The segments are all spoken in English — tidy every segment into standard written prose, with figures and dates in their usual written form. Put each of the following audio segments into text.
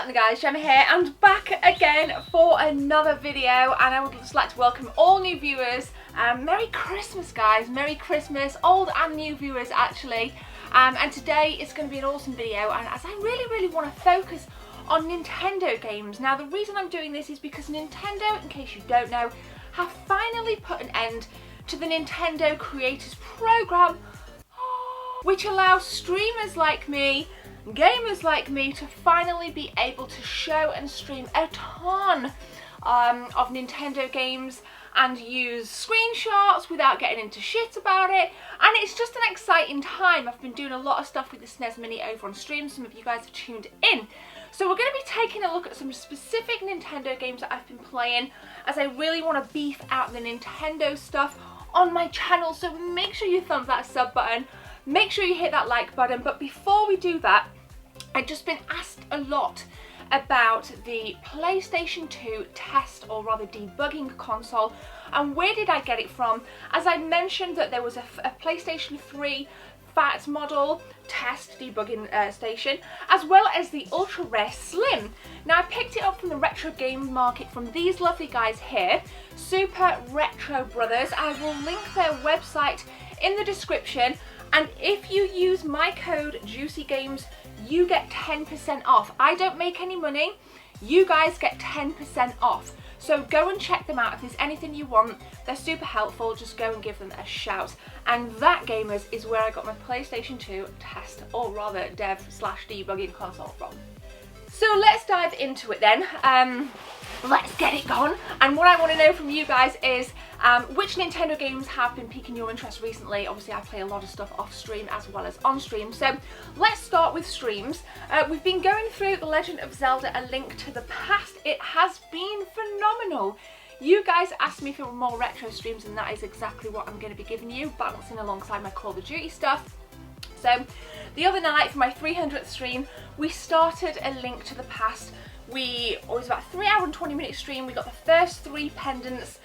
the guys, Gemma here, and back again for another video. And I would just like to welcome all new viewers. Merry Christmas, guys. Merry Christmas, old and new viewers actually. And today is going to be an awesome video, and as I really want to focus on Nintendo games. Now the reason I'm doing this is because Nintendo, in case you don't know, have finally put an end to the Nintendo Creators Program, which allows streamers like me, gamers like me, to finally be able to show and stream a ton of Nintendo games and use screenshots without getting into shit about it. And it's just an exciting time. I've been doing a lot of stuff with the SNES Mini over on stream. Some of you guys have tuned in. So we're going to be taking a look at some specific Nintendo games that I've been playing, as I really want to beef out the Nintendo stuff on my channel. So make sure you thumb that sub button. Make sure you hit that like button. But before we do that, I've just been asked a lot about the PlayStation 2 test, or rather debugging console, and where did I get it from. As I mentioned that there was a PlayStation 3 fat model test debugging station, as well as the ultra rare slim. Now I picked it up from the retro game market from these lovely guys here, Super Retro Brothers. I will link their website in the description, and if you use my code JuicyGames, you get 10% off. I don't make any money, you guys get 10% off. So go and check them out. If there's anything you want, they're super helpful. Just go and give them a shout. And that, gamers, is where I got my PlayStation 2 test, or rather dev/debugging console from. So let's dive into it then. Let's get it going. And what I want to know from you guys is which Nintendo games have been piquing your interest recently. Obviously I play a lot of stuff off stream as well as on stream, so let's start with streams. We've been going through The Legend of Zelda: A Link to the Past. It has been phenomenal. You guys asked me for more retro streams, and that is exactly what I'm going to be giving you, balancing alongside my Call of Duty stuff. So the other night for my 300th stream, we started A Link to the Past. It was about a 3 hour and 20 minute stream. We got the first 3 pendants.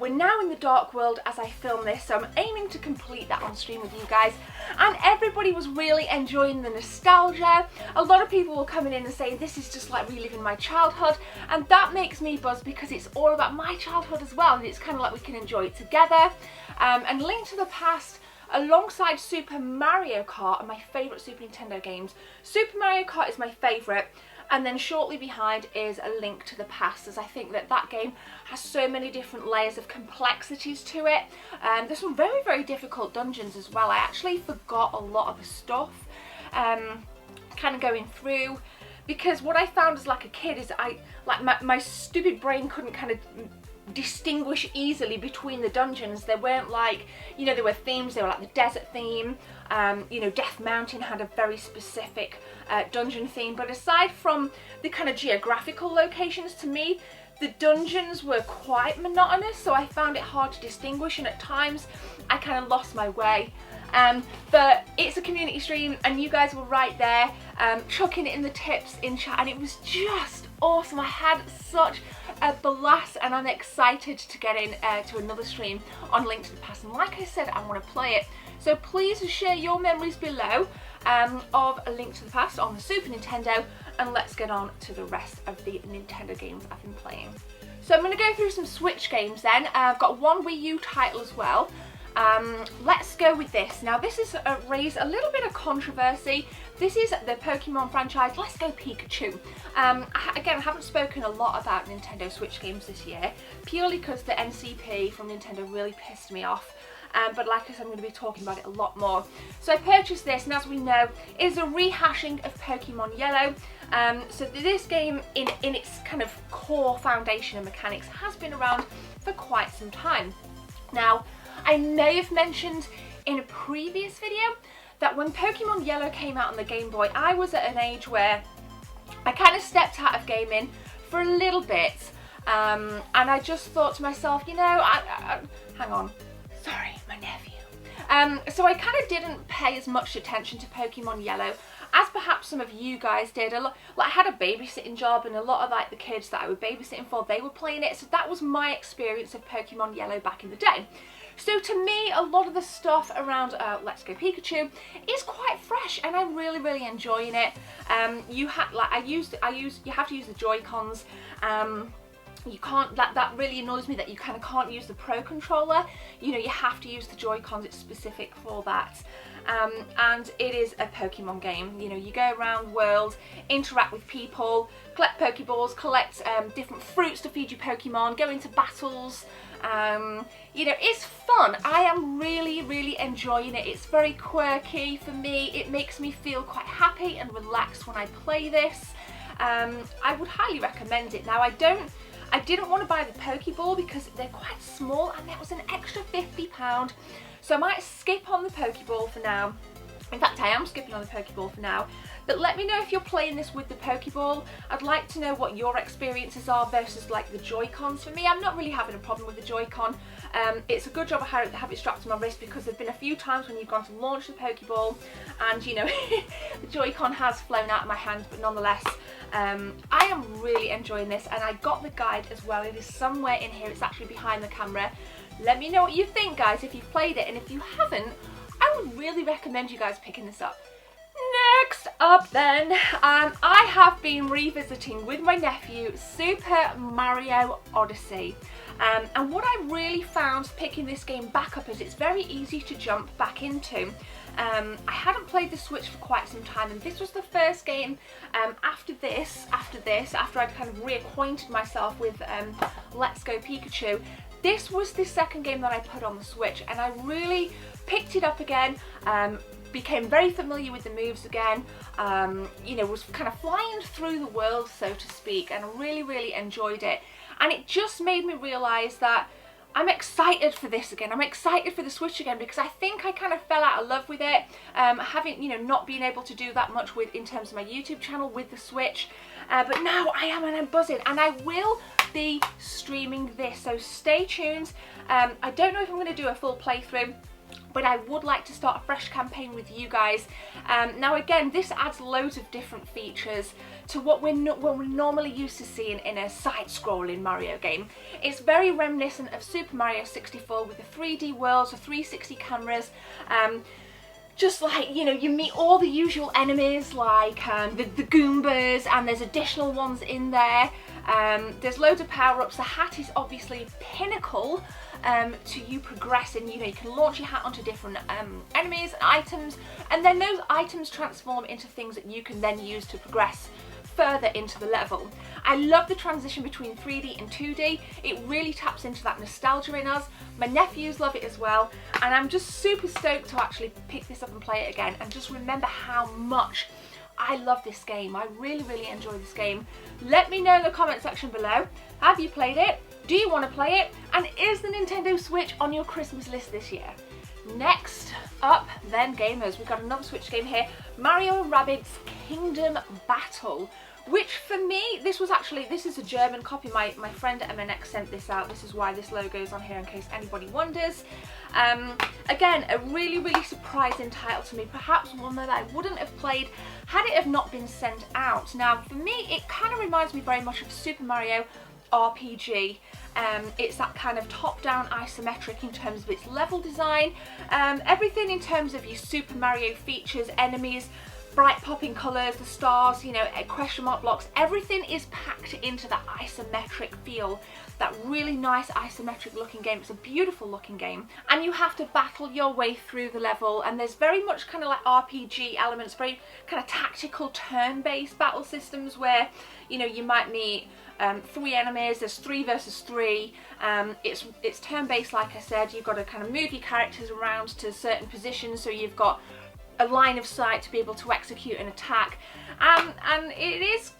We're now in the Dark World as I film this, so I'm aiming to complete that on stream with you guys. And everybody was really enjoying the nostalgia. A lot of people were coming in and saying this is just like reliving my childhood, and that makes me buzz because it's all about my childhood as well, and it's kind of like we can enjoy it together. And Link to the Past, alongside Super Mario Kart, are my favourite Super Nintendo games. Super Mario Kart is my favourite, and then shortly behind is A Link to the Past, as I think that that game has so many different layers of complexities to it. There's some very difficult dungeons as well. I actually forgot a lot of the stuff kind of going through, because what I found as like a kid is my stupid brain couldn't kind of distinguish easily between the dungeons. They weren't like, you know, there were themes. They were like the desert theme, you know, Death Mountain had a very specific dungeon theme, but aside from the kind of geographical locations, to me the dungeons were quite monotonous, so I found it hard to distinguish, and at times I kind of lost my way. But it's a community stream, and you guys were right there chucking it in the tips in chat, and it was just awesome. I had such a blast, and I'm excited to get in to another stream on Link to the Past, and like I said, I want to play it. So please share your memories below of A Link to the Past on the Super Nintendo, and let's get on to the rest of the Nintendo games I've been playing. So I'm going to go through some Switch games then. I've got one Wii U title as well. Let's go with this. Now this has raised a little bit of controversy. This is the Pokemon franchise, Let's Go Pikachu. Again, I haven't spoken a lot about Nintendo Switch games this year, purely because the NCP from Nintendo really pissed me off. But like I said, I'm going to be talking about it a lot more. So I purchased this, and as we know, is a rehashing of Pokemon Yellow. So this game, in its kind of core foundation and mechanics, has been around for quite some time. Now, I may have mentioned in a previous video that when Pokemon Yellow came out on the Game Boy, I was at an age where I kind of stepped out of gaming for a little bit, and I just thought to myself, you know, hang on, sorry, my nephew. So I kind of didn't pay as much attention to Pokemon Yellow as perhaps some of you guys did. I had a babysitting job, and a lot of like the kids that I was babysitting for, they were playing it, so that was my experience of Pokemon Yellow back in the day. So to me, a lot of the stuff around Let's Go Pikachu is quite fresh, and I'm really enjoying it. You have to use the Joy-Cons. You can't, that really annoys me that you kind of can't use the Pro Controller. You know, you have to use the Joy-Cons, it's specific for that. And it is a Pokemon game. You know, you go around the world, interact with people, collect Pokeballs, collect different fruits to feed your Pokemon, go into battles. You know, it's fun. I am really enjoying it. It's very quirky for me. It makes me feel quite happy and relaxed when I play this. I would highly recommend it. Now, I didn't want to buy the Pokeball because they're quite small and that was an extra £50. So I might skip on the Pokeball for now. In fact, I am skipping on the Pokeball for now. But let me know if you're playing this with the Pokeball. I'd like to know what your experiences are versus like the Joy-Cons. For me, I'm not really having a problem with the Joy-Con. It's a good job I have it strapped to my wrist because there've been a few times when you've gone to launch the Pokeball and, you know, the Joy-Con has flown out of my hand, but nonetheless, I am really enjoying this, and I got the guide as well. It is somewhere in here. It's actually behind the camera. Let me know what you think, guys, if you've played it, and if you haven't, I would really recommend you guys picking this up. Next up then, I have been revisiting with my nephew Super Mario Odyssey. And what I really found picking this game back up is it's very easy to jump back into. I hadn't played the Switch for quite some time, and this was the first game after I'd kind of reacquainted myself with Let's Go Pikachu. This was the second game that I put on the Switch, and I really picked it up again, became very familiar with the moves again, you know, was kind of flying through the world, so to speak, and really enjoyed it. And it just made me realise that I'm excited for this again. I'm excited for the Switch again because I think I kind of fell out of love with it, having, you know, not being able to do that much in terms of my YouTube channel with the Switch. But now I am, and I'm buzzing, and I will be streaming this, so stay tuned. I don't know if I'm going to do a full playthrough, but I would like to start a fresh campaign with you guys. Now again, this adds loads of different features to what we're normally used to seeing in a side-scrolling Mario game. It's very reminiscent of Super Mario 64 with the 3D worlds, the 360 cameras. Just like, you know, you meet all the usual enemies like the Goombas, and there's additional ones in there. There's loads of power-ups. The hat is obviously pinnacle to you progressing. You know, you can launch your hat onto different enemies and items, and then those items transform into things that you can then use to progress further into the level. I love the transition between 3D and 2D. It really taps into that nostalgia in us. My nephews love it as well, and I'm just super stoked to actually pick this up and play it again and just remember how much I love this game. I really enjoy this game. Let me know in the comment section below. Have you played it? Do you want to play it? And is the Nintendo Switch on your Christmas list this year? Next up then, gamers, we've got another Switch game here, Mario & Rabbids Kingdom Battle, which for me, this is a German copy. My friend at MNX sent this out. This is why this logo is on here, in case anybody wonders. Again, a really surprising title to me, perhaps one that I wouldn't have played had it have not been sent out. Now for me, it kind of reminds me very much of Super Mario RPG. It's that kind of top-down isometric in terms of its level design, everything in terms of your Super Mario features, enemies, bright popping colours, the stars, you know, question mark blocks, everything is packed into that isometric feel, that really nice isometric looking game. It's a beautiful looking game, and you have to battle your way through the level, and there's very much kind of like RPG elements, very kind of tactical turn-based battle systems where, you know, you might meet 3 enemies, there's 3 versus 3, it's turn-based like I said. You've got to kind of move your characters around to certain positions, so you've got a line of sight to be able to execute an attack, and it is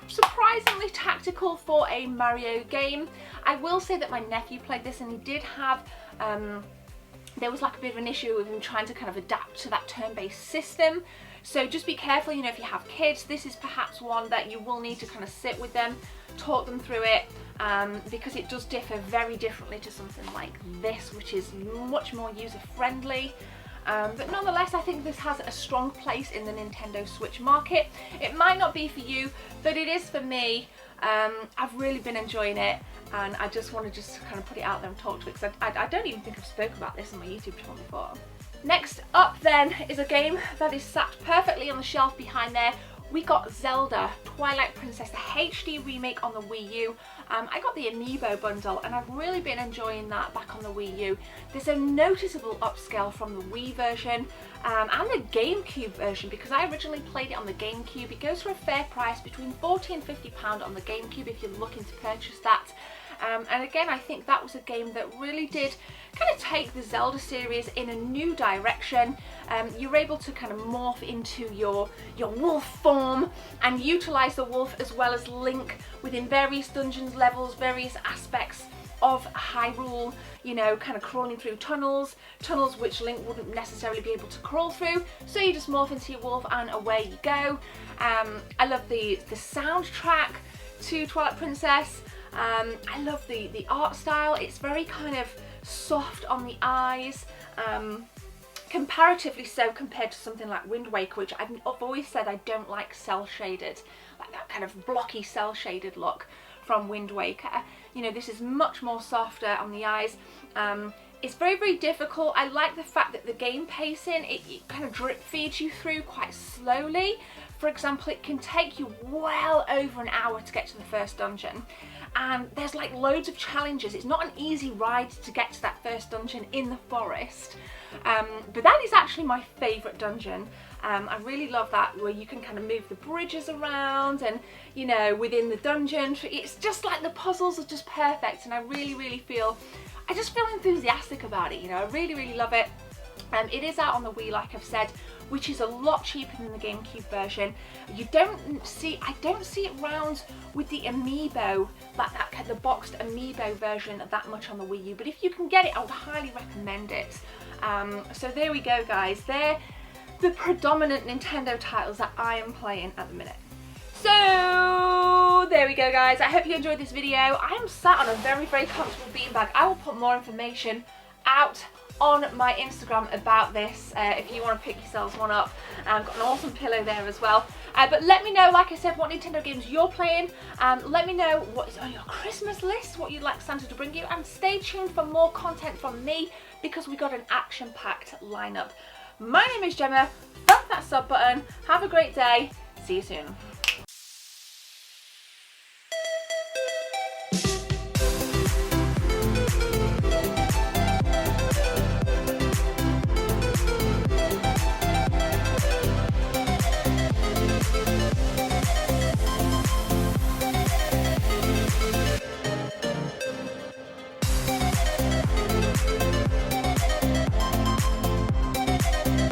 surprisingly tactical for a Mario game. I will say that my nephew played this, and he did have there was like a bit of an issue with him trying to kind of adapt to that turn-based system, so just be careful, you know, if you have kids. This is perhaps one that you will need to kind of sit with them, talk them through it, because it does differ very differently to something like this, which is much more user-friendly. But nonetheless, I think this has a strong place in the Nintendo Switch market. It might not be for you, but it is for me. I've really been enjoying it, and I just want to kind of put it out there and talk to it, because I don't even think I've spoken about this on my YouTube channel before. Next up then is a game that is sat perfectly on the shelf behind there. We got Zelda Twilight Princess, the HD remake on the Wii U. I got the Amiibo bundle, and I've really been enjoying that back on the Wii U. There's a noticeable upscale from the Wii version and the GameCube version, because I originally played it on the GameCube. It goes for a fair price, between £40 and £50 on the GameCube if you're looking to purchase that. And again, I think that was a game that really did kind of take the Zelda series in a new direction. You're able to kind of morph into your wolf form and utilise the wolf as well as Link within various dungeons, levels, various aspects of Hyrule, you know, kind of crawling through tunnels which Link wouldn't necessarily be able to crawl through, so you just morph into your wolf and away you go. I love the soundtrack to Twilight Princess. I love the art style. It's very kind of soft on the eyes, comparatively so compared to something like Wind Waker, which I've always said I don't like cell shaded, like that kind of blocky cell shaded look from Wind Waker. You know, this is much more softer on the eyes. It's very, very difficult. I like the fact that the game pacing, it kind of drip feeds you through quite slowly. For example, it can take you well over an hour to get to the first dungeon. And there's like loads of challenges. It's not an easy ride to get to that first dungeon in the forest. But that is actually my favourite dungeon. I really love that, where you can kind of move the bridges around and, you know, within the dungeon. It's just like the puzzles are just perfect, and I just feel enthusiastic about it, you know. I really, really love it. It is out on the Wii, like I've said, which is a lot cheaper than the GameCube version. I don't see it round with the Amiibo, the boxed Amiibo version that much on the Wii U, but if you can get it, I would highly recommend it. So there we go, guys. They're the predominant Nintendo titles that I am playing at the minute. So there we go, guys. I hope you enjoyed this video. I am sat on a very, very comfortable beanbag. I will put more information out on my Instagram about this if you want to pick yourselves one up. I've got an awesome pillow there as well. But let me know, like I said, what Nintendo games you're playing. Let me know what is on your Christmas list, what you'd like Santa to bring you, and stay tuned for more content from me, because we got an action-packed lineup. My name is Gemma. Thump that sub button. Have a great day. See you soon.